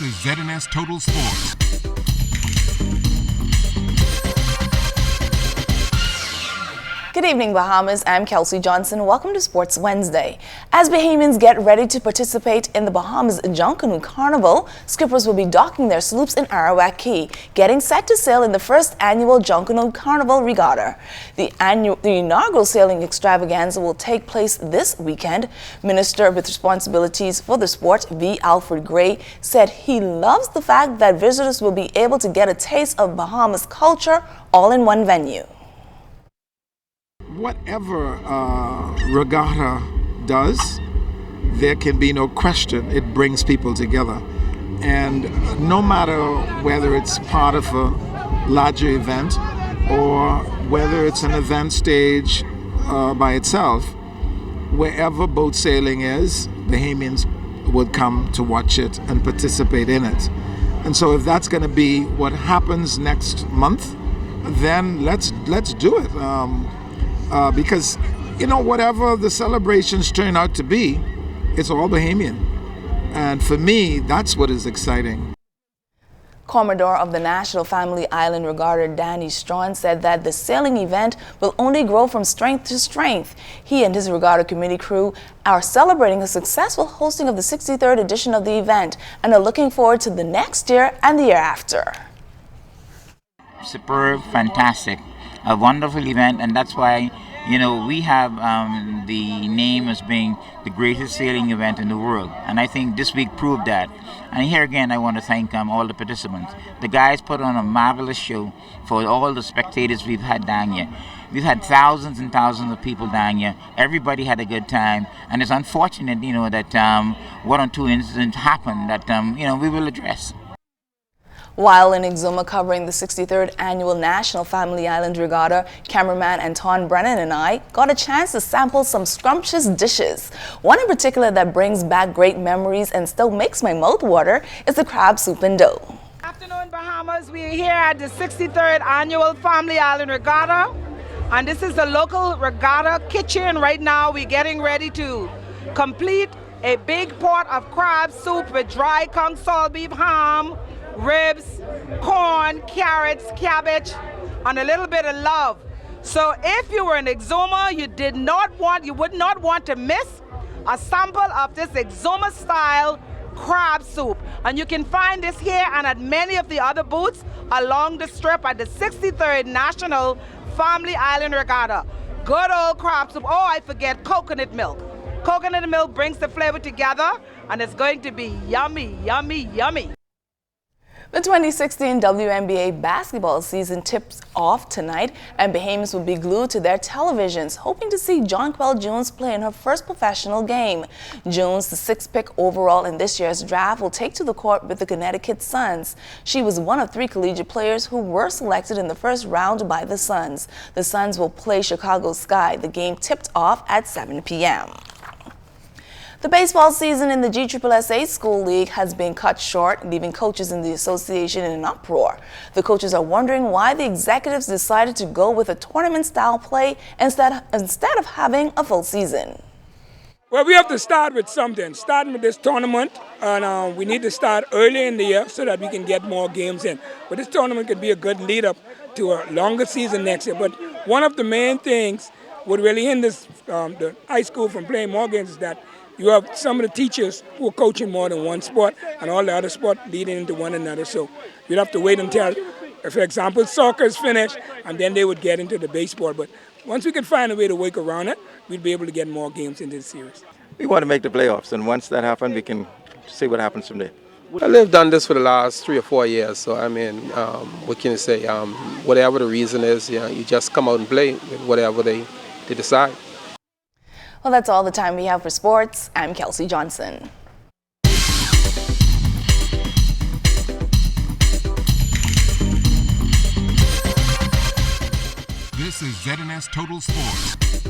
is ZNS Total Sports. Good evening, Bahamas. I'm Kelsey Johnson. Welcome to Sports Wednesday. As Bahamians get ready to participate in the Bahamas Junkanoo Carnival, skippers will be docking their sloops in Arawak Key, getting set to sail in the first annual Junkanoo Carnival Regatta. The inaugural sailing extravaganza will take place this weekend. Minister with responsibilities for the sport, V. Alfred Gray, said he loves the fact that visitors will be able to get a taste of Bahamas culture all in one venue. Whatever regatta does, there can be no question it brings people together. And no matter whether it's part of a larger event or whether it's an event stage by itself, wherever boat sailing is, Bahamians would come to watch it and participate in it. And so if that's going to be what happens next month, then let's do it. Because, you know, whatever the celebrations turn out to be, it's all Bahamian. And for me, that's what is exciting. Commodore of the National Family Island Regatta, Danny Strawn, said that the sailing event will only grow from strength to strength. He and his regatta committee crew are celebrating a successful hosting of the 63rd edition of the event and are looking forward to the next year and the year after. Superb, fantastic, a wonderful event, and that's why, you know, we have the name as being the greatest sailing event in the world, and I think this week proved that. And here again, I want to thank all the participants. The guys put on a marvelous show for all the spectators we've had down here. We've had thousands and thousands of people down here. Everybody had a good time, and it's unfortunate, you know, that one or two incidents happened that you know, we will address. While in Exuma covering the 63rd Annual National Family Island Regatta, cameraman Anton Brennan and I got a chance to sample some scrumptious dishes. One in particular that brings back great memories and still makes my mouth water is the crab soup and dough. Good afternoon, Bahamas. We are here at the 63rd Annual Family Island Regatta, and this is the local regatta kitchen. Right now we're getting ready to complete a big pot of crab soup with dry conch salt beef ham, ribs, corn, carrots, cabbage, and a little bit of love. So if you were in Exuma, you would not want to miss a sample of this Exuma style crab soup. And you can find this here and at many of the other booths along the strip at the 63rd National Family Island Regatta. Good old crab soup. Oh, I forget coconut milk. Coconut milk brings the flavor together, and it's going to be yummy, yummy, yummy. The 2016 WNBA basketball season tips off tonight, and Bahamians will be glued to their televisions, hoping to see Jonquel Jones play in her first professional game. Jones, the 6th pick overall in this year's draft, will take to the court with the Connecticut Suns. She was one of 3 collegiate players who were selected in the first round by the Suns. The Suns will play Chicago Sky. The game tipped off at 7 p.m. The baseball season in the GSSA School League has been cut short, leaving coaches in the association in an uproar. The coaches are wondering why the executives decided to go with a tournament-style play instead of having a full season. Well, we have to start with something, starting with this tournament, and we need to start early in the year so that we can get more games in. But this tournament could be a good lead-up to a longer season next year. But one of the main things what really hinders the high school from playing more games is that you have some of the teachers who are coaching more than one sport and all the other sports leading into one another. So we'd have to wait until, for example, soccer is finished, and then they would get into the baseball. But once we can find a way to work around it, we'd be able to get more games into the series. We want to make the playoffs, and once that happens, we can see what happens from there. Well, they've done this for the last 3 or 4 years, so I mean, what can you say? Whatever the reason is, you just come out and play with whatever they decide. Well, that's all the time we have for sports. I'm Kelsey Johnson. This is ZNS Total Sports.